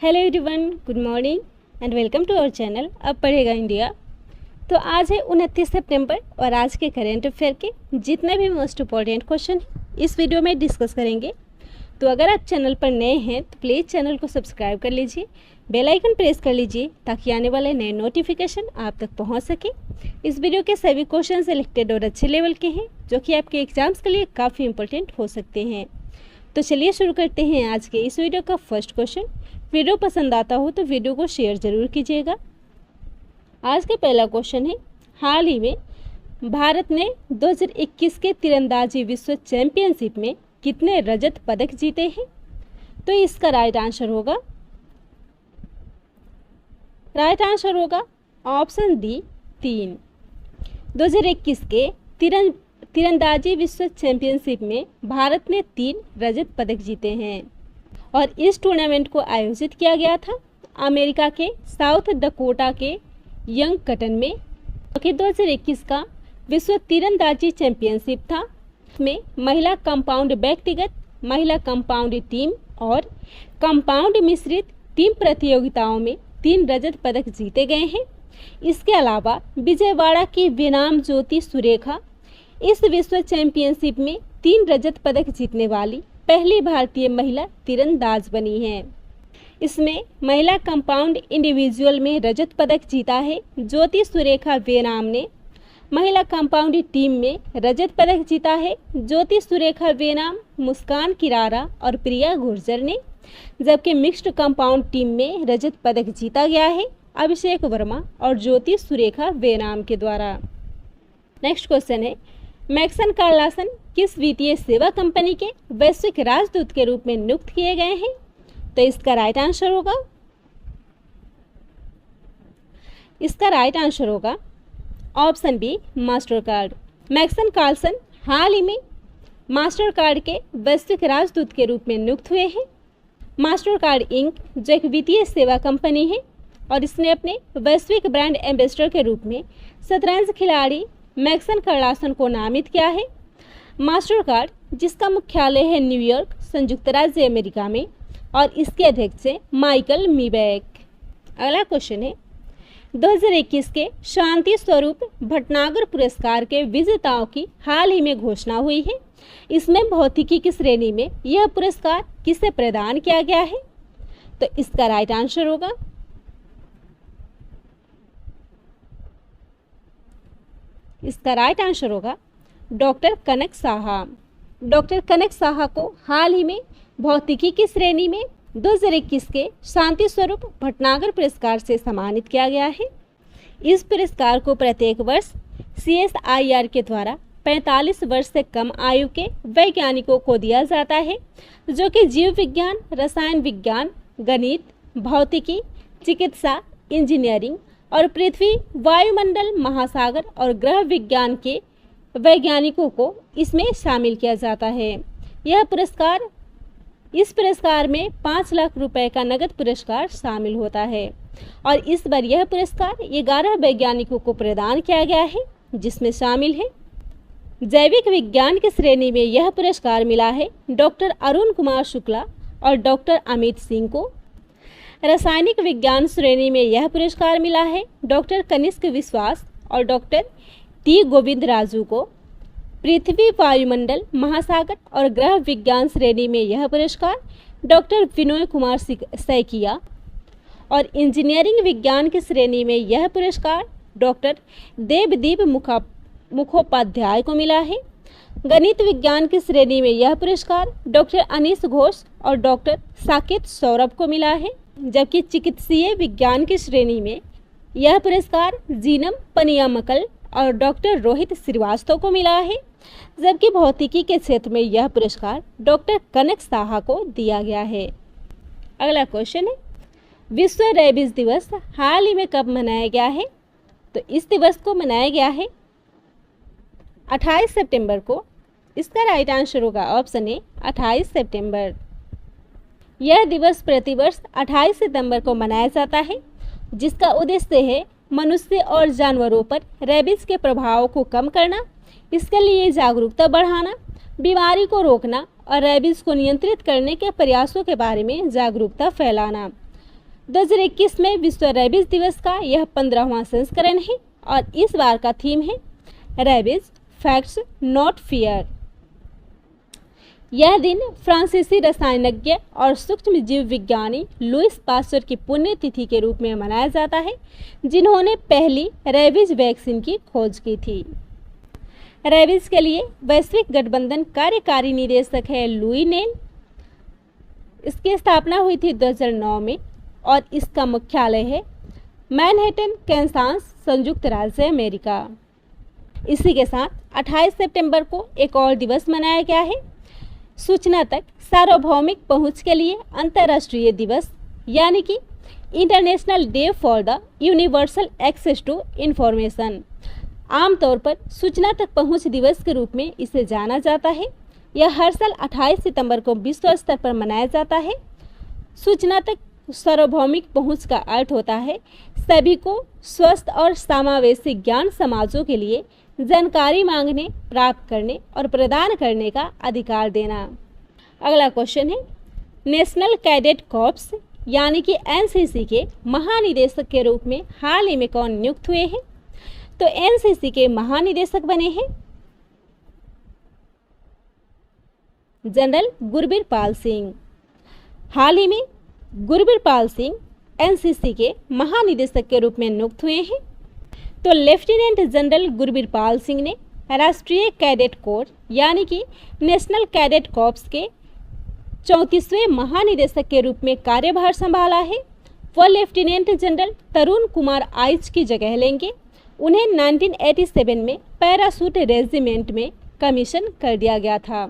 Hello everyone, good morning and welcome to our channel अब पढ़ेगा India. तो आज है 29 सितंबर और आज के करेंट अफेयर के जितने भी मोस्ट इम्पॉर्टेंट क्वेश्चन इस वीडियो में डिस्कस करेंगे। तो अगर आप चैनल पर नए हैं तो प्लीज़ चैनल को सब्सक्राइब कर लीजिए, बेल आइकन प्रेस कर लीजिए ताकि आने वाले नए नोटिफिकेशन आप तक पहुंच सके। इस वीडियो के सभी क्वेश्चन सिलेक्टेड और अच्छे लेवल के हैं जो कि आपके एग्जाम्स के लिए काफ़ी इंपॉर्टेंट हो सकते हैं। तो चलिए शुरू करते हैं आज के इस वीडियो का फर्स्ट क्वेश्चन। वीडियो पसंद आता हो तो वीडियो को शेयर ज़रूर कीजिएगा। आज का पहला क्वेश्चन है, हाल ही में भारत ने 2021 के तीरंदाजी विश्व चैंपियनशिप में कितने रजत पदक जीते हैं? तो इसका राइट आंसर होगा ऑप्शन डी 3। 2021 के तीरंदाजी विश्व चैंपियनशिप में भारत ने 3 रजत पदक जीते हैं और इस टूर्नामेंट को आयोजित किया गया था अमेरिका के साउथ डकोटा के यंग कटन में। 2021 का विश्व तीरंदाजी चैंपियनशिप था। में महिला कंपाउंड व्यक्तिगत, महिला कंपाउंड टीम और कंपाउंड मिश्रित टीम प्रतियोगिताओं में 3 रजत पदक जीते गए हैं। इसके अलावा विजयवाड़ा की बेनाम ज्योति सुरेखा इस विश्व चैंपियनशिप में 3 रजत पदक जीतने वाली पहली भारतीय महिला तीरंदाज बनी है। इसमें महिला कंपाउंड इंडिविजुअल में रजत पदक जीता है ज्योति सुरेखा वेनाम ने। महिला कंपाउंड टीम में रजत पदक जीता है ज्योति सुरेखा वेनाम, मुस्कान किरारा और प्रिया गुर्जर ने। जबकि मिक्स्ड कंपाउंड टीम में रजत पदक जीता गया है अभिषेक वर्मा और ज्योति सुरेखा वेनाम के द्वारा। नेक्स्ट क्वेश्चन है, मैक्सन कार्लासन किस वित्तीय सेवा कंपनी के वैश्विक राजदूत के रूप में नियुक्त किए गए हैं? तो इसका राइट आंसर होगा ऑप्शन बी मास्टरकार्ड। मैक्सन कार्लसन हाल ही में मास्टरकार्ड के वैश्विक राजदूत के रूप में नियुक्त हुए हैं। मास्टरकार्ड इंक जो एक वित्तीय सेवा कंपनी है और इसने अपने वैश्विक ब्रांड एम्बेसडर के रूप में शतरंज खिलाड़ी मैक्सन कार्लसन को नामित किया है। मास्टरकार्ड जिसका मुख्यालय है न्यूयॉर्क संयुक्त राज्य अमेरिका में और इसके अध्यक्ष हैं माइकल मीबैक। अगला क्वेश्चन है, 2021 के शांति स्वरूप भटनागर पुरस्कार के विजेताओं की हाल ही में घोषणा हुई है। इसमें भौतिकी की श्रेणी में यह पुरस्कार किसे प्रदान किया गया है? तो इसका राइट आंसर होगा डॉक्टर कनक साहा। डॉक्टर कनक साहा को हाल ही में भौतिकी की श्रेणी में 2021 के शांति स्वरूप भटनागर पुरस्कार से सम्मानित किया गया है। इस पुरस्कार को प्रत्येक वर्ष CSIR के द्वारा 45 वर्ष से कम आयु के वैज्ञानिकों को दिया जाता है जो कि जीव विज्ञान, रसायन विज्ञान, गणित, भौतिकी, चिकित्सा, इंजीनियरिंग और पृथ्वी, वायुमंडल, महासागर और ग्रह विज्ञान के वैज्ञानिकों को इसमें शामिल किया जाता है। इस पुरस्कार में 5 लाख रुपए का नगद पुरस्कार शामिल होता है और इस बार यह पुरस्कार 11 वैज्ञानिकों को प्रदान किया गया है जिसमें शामिल है जैविक विज्ञान की श्रेणी में यह पुरस्कार मिला है डॉक्टर अरुण कुमार शुक्ला और डॉक्टर अमित सिंह को। रासायनिक विज्ञान श्रेणी में यह पुरस्कार मिला है डॉक्टर कनिष्क विश्वास और डॉक्टर टी गोविंद राजू को। पृथ्वी, वायुमंडल, महासागर और ग्रह विज्ञान श्रेणी में यह पुरस्कार डॉक्टर विनोय कुमार सैकिया और इंजीनियरिंग विज्ञान की श्रेणी में यह पुरस्कार डॉक्टर देवदीप मुखोपाध्याय को मिला है। गणित विज्ञान की श्रेणी में यह पुरस्कार डॉक्टर अनीश घोष और डॉक्टर साकेत सौरभ को मिला है। जबकि चिकित्सीय विज्ञान की श्रेणी में यह पुरस्कार जीनम पनियामकल और डॉक्टर रोहित श्रीवास्तव को मिला है। जबकि भौतिकी के क्षेत्र में यह पुरस्कार डॉक्टर कनक साहा को दिया गया है। अगला क्वेश्चन है, विश्व रेबीज दिवस हाल ही में कब मनाया गया है? तो इस दिवस को मनाया गया है 28 सितंबर को। इसका राइट आंसर होगा ऑप्शन ए 28 सितंबर। यह दिवस प्रतिवर्ष 28 सितंबर को मनाया जाता है जिसका उद्देश्य है मनुष्य और जानवरों पर रेबीज के प्रभाव को कम करना, इसके लिए जागरूकता बढ़ाना, बीमारी को रोकना और रेबीज को नियंत्रित करने के प्रयासों के बारे में जागरूकता फैलाना। 2021 में विश्व रेबीज दिवस का यह 15वां संस्करण है और इस बार का थीम है रेबीज फैक्ट्स नॉट फियर। यह दिन फ्रांसीसी रसायनज्ञ और सूक्ष्म जीव विज्ञानी लुइस पास्चर की पुण्यतिथि के रूप में मनाया जाता है, जिन्होंने पहली रेबीज वैक्सीन की खोज की थी। रेबीज के लिए वैश्विक गठबंधन कार्यकारी निदेशक है लुई नेल। इसकी स्थापना हुई थी 2009 में और इसका मुख्यालय है मैनहट्टन, कैंसास, संयुक्त राज्य अमेरिका। इसी के साथ 28 सितंबर को एक और दिवस मनाया गया है, सूचना तक सार्वभौमिक पहुंच के लिए अंतर्राष्ट्रीय दिवस, यानी कि international day for the universal access to information. आमतौर पर सूचना तक पहुंच दिवस के रूप में इसे जाना जाता है। यह हर साल 28 सितंबर को विश्व स्तर पर मनाया जाता है। सूचना तक सार्वभौमिक पहुंच का अर्थ होता है सभी को स्वस्थ और समावेशी ज्ञान समाजों के लिए जानकारी मांगने, प्राप्त करने और प्रदान करने का अधिकार देना। अगला क्वेश्चन है, नेशनल कैडेट कॉर्प्स यानी कि एनसीसी के महानिदेशक के रूप में हाल ही में कौन नियुक्त हुए हैं? तो एनसीसी के महानिदेशक बने हैं जनरल गुरबीर पाल सिंह। हाल ही में गुरबीर पाल सिंह एनसीसी के महानिदेशक के रूप में नियुक्त हुए हैं। तो लेफ्टिनेंट जनरल गुरबीर पाल सिंह ने राष्ट्रीय कैडेट कोर यानी कि नेशनल कैडेट कॉर्प्स के 34वें महानिदेशक के रूप में कार्यभार संभाला है। वह लेफ्टिनेंट जनरल तरुण कुमार आइच की जगह लेंगे। उन्हें 1987 में पैराशूट रेजिमेंट में कमीशन कर दिया गया था।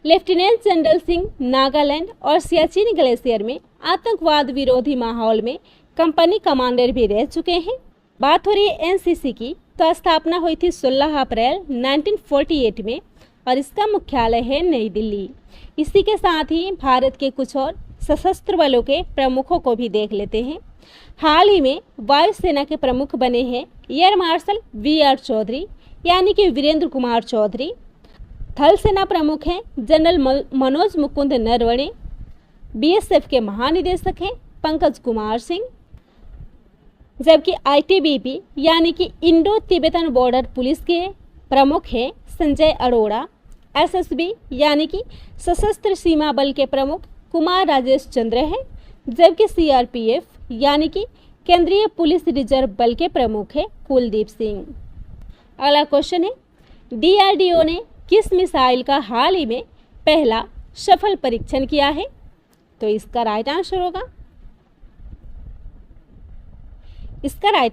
लेफ्टिनेंट जनरल सिंह नागालैंड और सियाचिन ग्लेशियर में आतंकवाद विरोधी माहौल में कंपनी कमांडर भी रह चुके हैं। बात हो रही है एनसीसी की, तो स्थापना हुई थी 16 अप्रैल 1948 में और इसका मुख्यालय है नई दिल्ली। इसी के साथ ही भारत के कुछ और सशस्त्र बलों के प्रमुखों को भी देख लेते हैं। हाल ही में वायुसेना के प्रमुख बने हैं एयर मार्शल वीआर चौधरी यानी कि वीरेंद्र कुमार चौधरी। थल सेना प्रमुख हैं जनरल मनोज मुकुंद नरवणे। बीएसएफ के महानिदेशक हैं पंकज कुमार सिंह। जबकि आईटीबीपी यानी कि इंडो तिब्बतन बॉर्डर पुलिस के प्रमुख हैं संजय अरोड़ा। एसएसबी यानी कि सशस्त्र सीमा बल के प्रमुख कुमार राजेश चंद्र हैं। जबकि सीआरपीएफ यानी कि केंद्रीय पुलिस रिजर्व बल के प्रमुख हैं कुलदीप सिंह। अगला क्वेश्चन है, डीआरडीओ ने किस मिसाइल का हाल ही में पहला सफल परीक्षण किया है? तो इसका राइट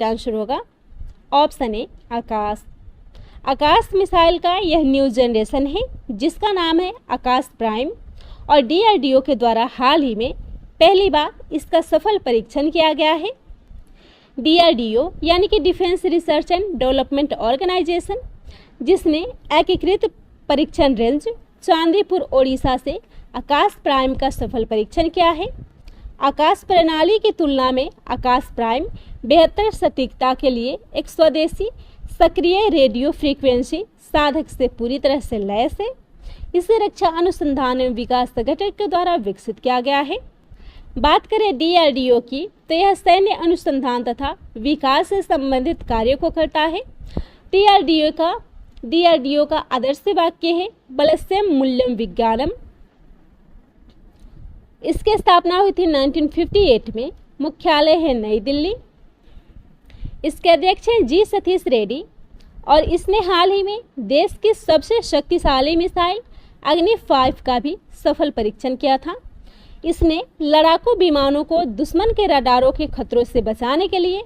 आंसर होगा ऑप्शन ए आकाश। आकाश मिसाइल का यह न्यू जनरेशन है जिसका नाम है आकाश प्राइम और डीआरडीओ के द्वारा हाल ही में पहली बार इसका सफल परीक्षण किया गया है। डीआरडीओ यानी कि defence research and development organisation, जिसने एकीकृत परीक्षण रेंज चांदीपुर ओडिशा से आकाश प्राइम का सफल परीक्षण किया है। आकाश प्रणाली की तुलना में आकाश प्राइम बेहतर सटीकता के लिए एक स्वदेशी सक्रिय रेडियो फ्रीक्वेंसी साधक से पूरी तरह से लैस है। इसे रक्षा अनुसंधान एवं विकास संगठन के द्वारा विकसित किया गया है। बात करें डीआरडीओ की, तो यह सैन्य अनुसंधान तथा विकास से संबंधित कार्यों को करता है। डीआरडीओ का आदर्श वाक्य है बलस्यम मूल्यम विज्ञानम। इसकी स्थापना हुई थी 1958 में। मुख्यालय है नई दिल्ली। इसके अध्यक्ष हैं जी सतीश रेड्डी और इसने हाल ही में देश की सबसे शक्तिशाली मिसाइल अग्नि 5 का भी सफल परीक्षण किया था। इसने लड़ाकू विमानों को दुश्मन के रडारों के खतरों से बचाने के लिए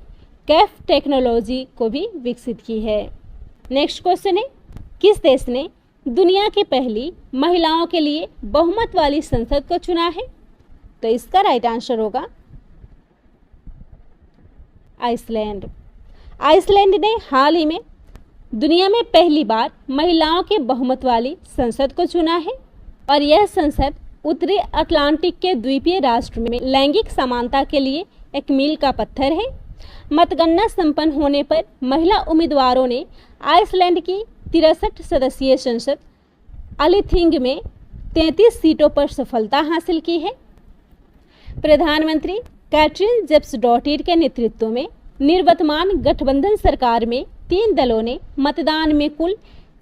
कैफ टेक्नोलॉजी को भी विकसित की है। नेक्स्ट क्वेश्चन है, किस देश ने दुनिया की पहली महिलाओं के लिए बहुमत वाली संसद को चुना है? तो इसका राइट आंसर होगा आइसलैंड। आइसलैंड ने हाल ही में दुनिया में पहली बार महिलाओं के बहुमत वाली संसद को चुना है और यह संसद उत्तरी अटलांटिक के द्वीपीय राष्ट्र में लैंगिक समानता के लिए एक मील का पत्थर है। मतगणना संपन्न होने पर महिला उम्मीदवारों ने आइसलैंड की 63 सदस्यीय संसद अलिथिंग में 33 सीटों पर सफलता हासिल की है। प्रधानमंत्री कैटरीन जेप्स-डॉटिर के नेतृत्व में निवर्तमान गठबंधन सरकार में 3 दलों ने मतदान में कुल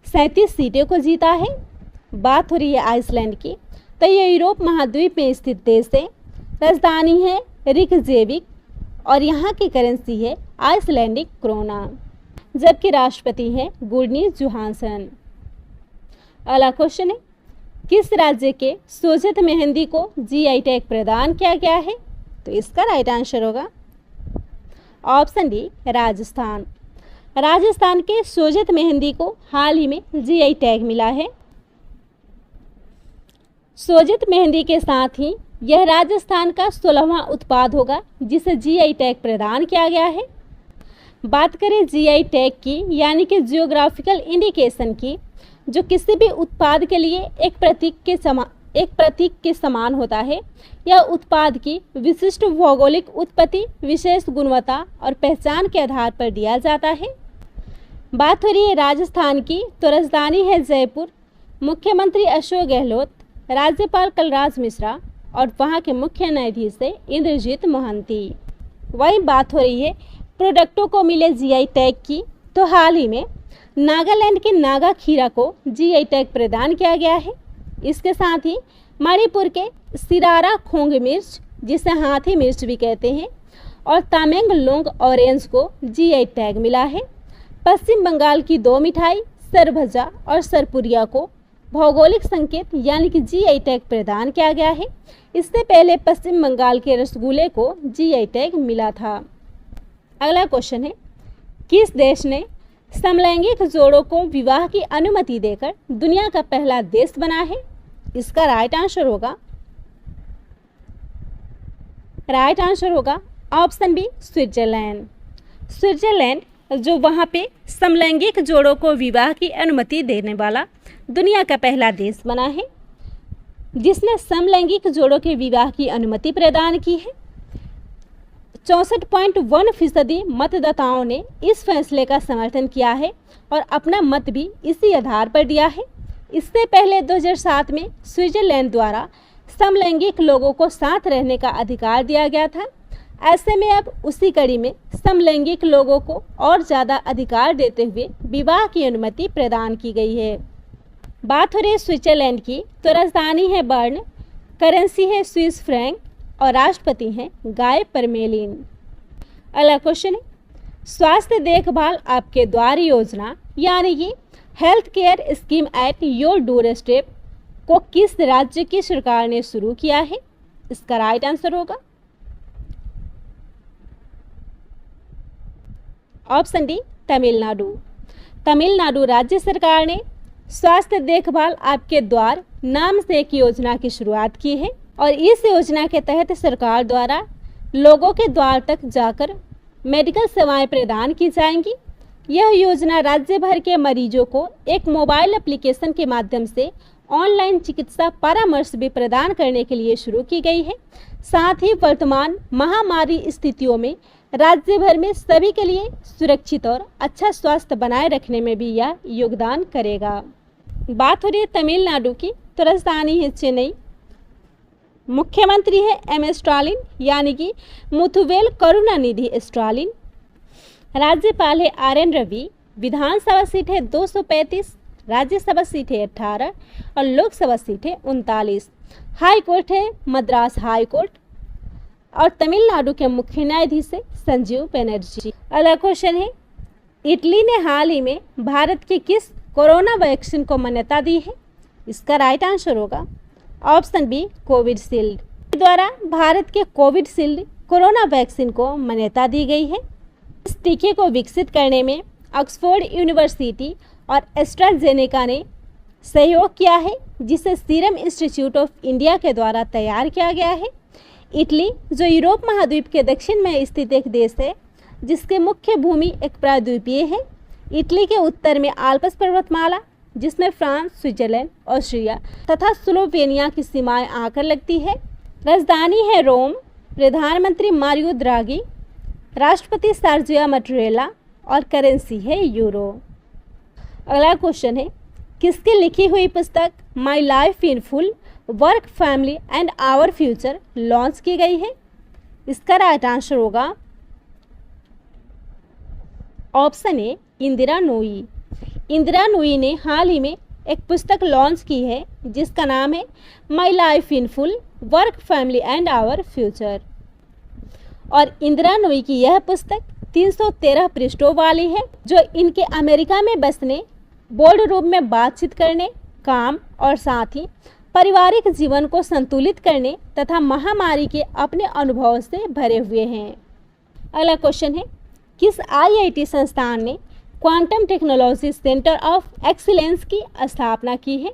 37 सीटों को जीता है। बात हो रही है आइसलैंड की, तो ये यूरोप महाद्वीप में स्थित देश है। राजधानी है रिकजेविक और यहाँ की करेंसी है आइसलैंडिक क्रोना, जबकि राष्ट्रपति है गुडनी जोहानसन। अगला क्वेश्चन है, किस राज्य के सोजत मेहंदी को जीआई टैग प्रदान किया गया है? तो इसका राइट आंसर होगा ऑप्शन डी राजस्थान। राजस्थान के सोजत मेहंदी को हाल ही में जीआई टैग मिला है। सोजत मेहंदी के साथ ही यह राजस्थान का 16वां उत्पाद होगा जिसे जीआई टैग प्रदान किया गया है। बात करें जीआई टैग की, यानी कि जियोग्राफिकल इंडिकेशन की, जो किसी भी उत्पाद के लिए एक प्रतीक के समान होता है। यह उत्पाद की विशिष्ट भौगोलिक उत्पत्ति, विशेष गुणवत्ता और पहचान के आधार पर दिया जाता है। बात हो रही है राजस्थान की, तो राजधानी है जयपुर। मुख्यमंत्री अशोक गहलोत, राज्यपाल कलराज मिश्रा और वहाँ के मुख्य न्यायाधीश है इंद्रजीत मोहंती। वही बात हो रही है प्रोडक्टों को मिले जीआई टैग की, तो हाल ही में नागालैंड के नागा खीरा को जीआई टैग प्रदान किया गया है। इसके साथ ही मणिपुर के सिरारा खोंग मिर्च, जिसे हाथी मिर्च भी कहते हैं, और तामेंगलोंग ऑरेंज को जीआई टैग मिला है। पश्चिम बंगाल की 2 मिठाई सरभजा और सरपुरिया को भौगोलिक संकेत यानी कि जीआई टैग प्रदान किया गया है। इससे पहले पश्चिम बंगाल के रसगुल्ले को जीआई टैग मिला था। अगला क्वेश्चन है, किस देश ने समलैंगिक जोड़ों को विवाह की अनुमति देकर दुनिया का पहला देश बना है? इसका राइट आंसर होगा ऑप्शन बी स्विट्जरलैंड। स्विट्जरलैंड जो वहाँ पे समलैंगिक जोड़ों को विवाह की अनुमति देने वाला दुनिया का पहला देश बना है, जिसने समलैंगिक जोड़ों के विवाह की अनुमति प्रदान की है। 64.1% मतदाताओं ने इस फैसले का समर्थन किया है और अपना मत भी इसी आधार पर दिया है। इससे पहले 2007 में स्विट्जरलैंड द्वारा समलैंगिक लोगों को साथ रहने का अधिकार दिया गया था। ऐसे में अब उसी कड़ी में समलैंगिक लोगों को और ज़्यादा अधिकार देते हुए विवाह की अनुमति प्रदान की गई है। बात हो रही है स्विट्जरलैंड की, तो राजधानी है बर्न, करेंसी है स्विस फ्रैंक और राष्ट्रपति हैं गाय परमेलिन। अगला क्वेश्चन है, स्वास्थ्य देखभाल आपके द्वार योजना यानी कि health care scheme at your door step को किस राज्य की सरकार ने शुरू किया है? इसका राइट आंसर होगा ऑप्शन डी तमिलनाडु। तमिलनाडु राज्य सरकार ने स्वास्थ्य देखभाल आपके द्वार नाम से एक योजना की शुरुआत की है और इस योजना के तहत सरकार द्वारा लोगों के द्वार तक जाकर मेडिकल सेवाएं प्रदान की जाएंगी। यह योजना राज्य भर के मरीजों को एक मोबाइल एप्लीकेशन के माध्यम से ऑनलाइन चिकित्सा परामर्श भी प्रदान करने के लिए शुरू की गई है। साथ ही वर्तमान महामारी स्थितियों में राज्य भर में सभी के लिए सुरक्षित और अच्छा स्वास्थ्य बनाए रखने में भी यह योगदान करेगा। बात हो रही है तमिलनाडु की, तो राजधानी है चेन्नई। मुख्यमंत्री है एम स्टालिन यानी कि मुथुवेल करुणानिधि स्टालिन। राज्यपाल है आर एन रवि। विधानसभा सीट है 235, राज्यसभा सीट है 18 और लोकसभा सीट है 39। हाई कोर्ट है मद्रास हाई कोर्ट और तमिलनाडु के मुख्य न्यायाधीश है संजीव बनर्जी। अगला क्वेश्चन है, इटली ने हाल ही में भारत के किस कोरोना वैक्सीन को मान्यता दी है? इसका राइट आंसर होगा ऑप्शन बी कोविशील्ड। द्वारा भारत के कोविशील्ड कोरोना वैक्सीन को मान्यता दी गई है। इस टीके को विकसित करने में ऑक्सफोर्ड यूनिवर्सिटी और एस्ट्राजेनेका ने सहयोग किया है, जिसे सीरम इंस्टीट्यूट ऑफ इंडिया के द्वारा तैयार किया गया है। इटली जो यूरोप महाद्वीप के दक्षिण में स्थित एक देश है, जिसके मुख्य भूमि एक प्रायद्वीपीय है। इटली के उत्तर में आल्प्स पर्वतमाला, जिसमें फ्रांस, स्विट्जरलैंड, ऑस्ट्रिया तथा स्लोवेनिया की सीमाएं आकर लगती है। राजधानी है रोम। प्रधानमंत्री मारियो द्रागी, राष्ट्रपति सर्जियो मैट्टारेला और करेंसी है यूरो। अगला क्वेश्चन है, किसकी लिखी हुई पुस्तक my life in full work family and our future launch की गई है? इसका राइट आंसर होगा ऑप्शन ए इंदिरा नूई। इंदिरा नूई ने हाल ही में एक पुस्तक लॉन्च की है जिसका नाम है my life in full, work family and our future. और इंदिरा नूई की यह पुस्तक 313 पृष्ठों वाली है, जो इनके अमेरिका में बसने, बोर्ड रूम में बातचीत करने, काम और साथ ही पारिवारिक जीवन को संतुलित करने तथा महामारी के अपने अनुभवों से भरे हुए हैं। अगला क्वेश्चन है, किस आईआईटी संस्थान ने quantum technology centre of excellence की स्थापना की है?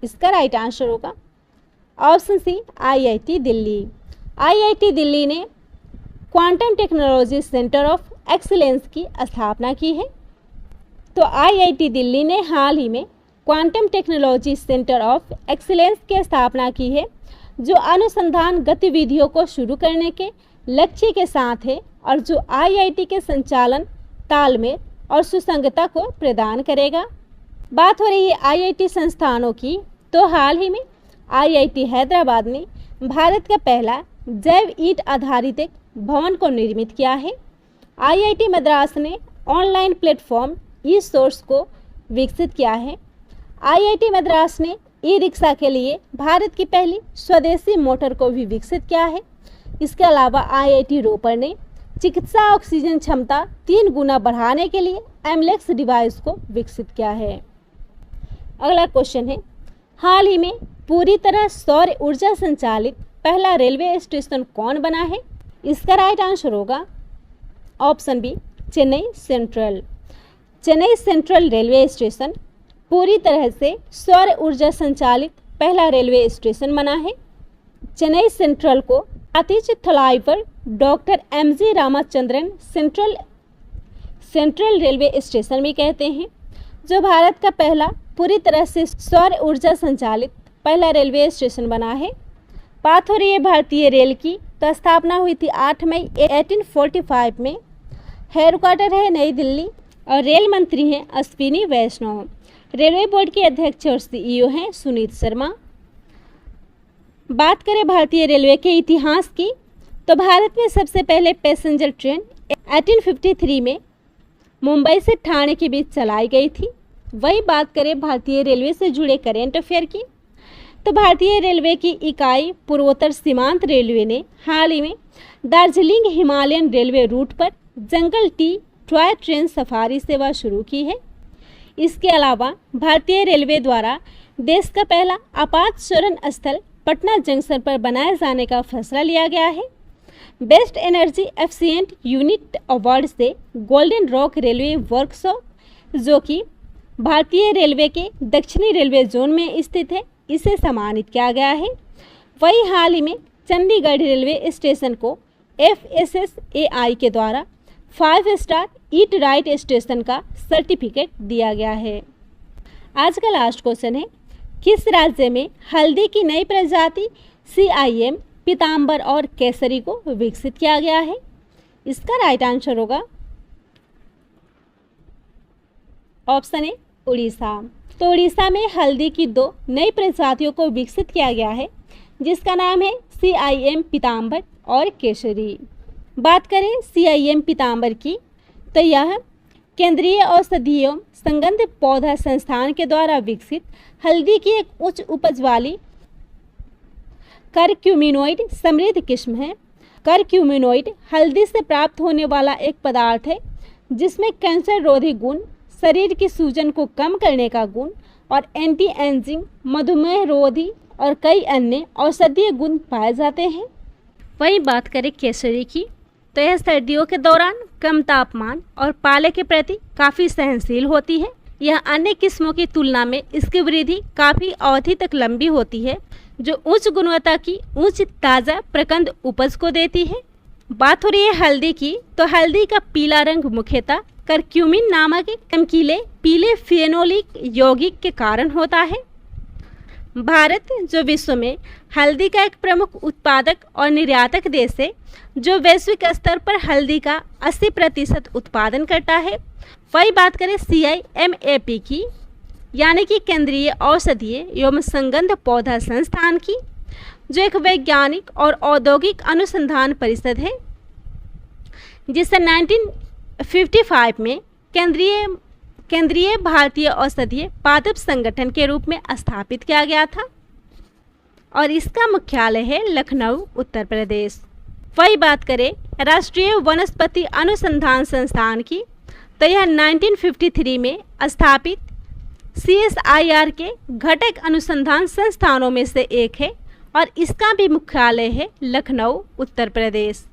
इसका राइट आंसर होगा option C IIT Delhi. IIT Delhi ने quantum technology centre of excellence की स्थापना की है। तो आईआईटी दिल्ली ने हाल ही में quantum technology centre of excellence की स्थापना की है, जो अनुसंधान गतिविधियों को शुरू करने के लक्ष्य के साथ है और जो आईआईटी के संचालन, तालमेल और सुसंगतता को प्रदान करेगा। बात हो रही है आईआईटी संस्थानों की, तो हाल ही में आईआईटी हैदराबाद ने भारत का पहला जैव ईंट आधारित एक भवन को निर्मित किया है। आईआईटी मद्रास ने ऑनलाइन प्लेटफॉर्म ई सोर्स को विकसित किया है। आईआईटी मद्रास ने ई रिक्शा के लिए भारत की पहली स्वदेशी मोटर को भी विकसित किया है। इसके अलावा आईआईटी रोपड़ ने चिकित्सा ऑक्सीजन क्षमता 3 गुना बढ़ाने के लिए एमलेक्स डिवाइस को विकसित किया है। अगला क्वेश्चन है, हाल ही में पूरी तरह सौर ऊर्जा संचालित पहला रेलवे स्टेशन कौन बना है? इसका राइट आंसर होगा option B Chennai Central. Chennai Central railway station पूरी तरह से सौर ऊर्जा संचालित पहला रेलवे स्टेशन बना है। चेन्नई सेंट्रल को आतिश थलाई पर doctor MG Ramachandran central railway station भी कहते हैं, जो भारत का पहला पूरी तरह से सौर ऊर्जा संचालित पहला रेलवे स्टेशन बना है। बात हो रही है भारतीय रेल की, तो स्थापना हुई थी 8 मई 1845 में। हेडक्वार्टर है नई दिल्ली और रेल मंत्री हैं अश्विनी वैष्णव। रेलवे बोर्ड के अध्यक्ष और सीईओ हैं सुनीत शर्मा। बात करें भारतीय रेलवे के इतिहास की, तो भारत में सबसे पहले पैसेंजर ट्रेन 1853 में मुंबई से ठाणे के बीच चलाई गई थी। वही बात करें भारतीय रेलवे से जुड़े करेंट अफेयर की, तो भारतीय रेलवे की इकाई पूर्वोत्तर सीमांत रेलवे ने हाल ही में दार्जिलिंग हिमालयन रेलवे रूट पर जंगल टी टॉय ट्रेन सफारी सेवा शुरू की है। इसके अलावा भारतीय रेलवे द्वारा देश का पहला आपात शरण स्थल पटना जंक्शन पर बनाए जाने का फैसला लिया गया है। Best energy efficient unit award से गोल्डन रॉक रेलवे वर्कशॉप, जो कि भारतीय रेलवे के दक्षिणी रेलवे जोन में स्थित है, इसे सम्मानित किया गया है। वही हाल ही में चंडीगढ़ रेलवे स्टेशन को FSSAI के द्वारा 5 स्टार ईट राइट स्टेशन का सर्टिफिकेट दिया गया है। आज का लास्ट क्वेश्चन है, किस राज्य में हल्दी की नई प्रजाति CIM पीताम्बर और केसरी को विकसित किया गया है? इसका राइट आंसर होगा ऑप्शन ए उड़ीसा। तो उड़ीसा में हल्दी की 2 नई प्रजातियों को विकसित किया गया है, जिसका नाम है CIM पीताम्बर और केसरी। बात करें CIM पीताम्बर की, तो यह केंद्रीय औषधि एवं संगंध पौधा संस्थान के द्वारा विकसित हल्दी की एक उच्च उपज वाली करक्यूमिनोइड समृद्ध किस्म है। करक्यूमिनोइड हल्दी से प्राप्त होने वाला एक पदार्थ है जिसमें कैंसर रोधी गुण, शरीर की सूजन को कम करने का गुण और एंटी एजिंग, मधुमेह रोधी और कई अन्य औषधीय गुण पाए जाते हैं। वहीं बात करें केसरी की, तो यह सर्दियों के दौरान कम तापमान और पाले के प्रति काफ़ी सहनशील होती है। यह अन्य किस्मों की तुलना में इसकी वृद्धि काफ़ी अवधि तक लंबी होती है, जो उच्च गुणवत्ता की उच्च ताज़ा प्रकंद उपज को देती है। बात हो रही है हल्दी की, तो हल्दी का पीला रंग मुख्यतः करक्यूमिन नामक एक चमकीले पीले फेनोलिक यौगिक के कारण होता है। भारत जो विश्व में हल्दी का एक प्रमुख उत्पादक और निर्यातक देश है, जो वैश्विक स्तर पर हल्दी का 80% उत्पादन करता है। वही बात करें CIMAP की, यानी कि केंद्रीय औषधीय एवं संगंध पौधा संस्थान की, जो एक वैज्ञानिक और औद्योगिक अनुसंधान परिषद है, जिसे 1955 में केंद्रीय भारतीय औषधीय पादप संगठन के रूप में स्थापित किया गया था और इसका मुख्यालय है लखनऊ, उत्तर प्रदेश। वही बात करें राष्ट्रीय वनस्पति अनुसंधान संस्थान की, तो यह 1953 में स्थापित CSIR के घटक अनुसंधान संस्थानों में से एक है और इसका भी मुख्यालय है लखनऊ, उत्तर प्रदेश।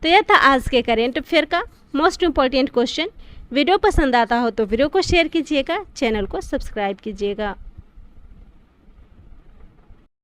तो यह था आज के करेंट अफेयर का मोस्ट इम्पॉर्टेंट क्वेश्चन। वीडियो पसंद आता हो तो वीडियो को शेयर कीजिएगा, चैनल को सब्सक्राइब कीजिएगा।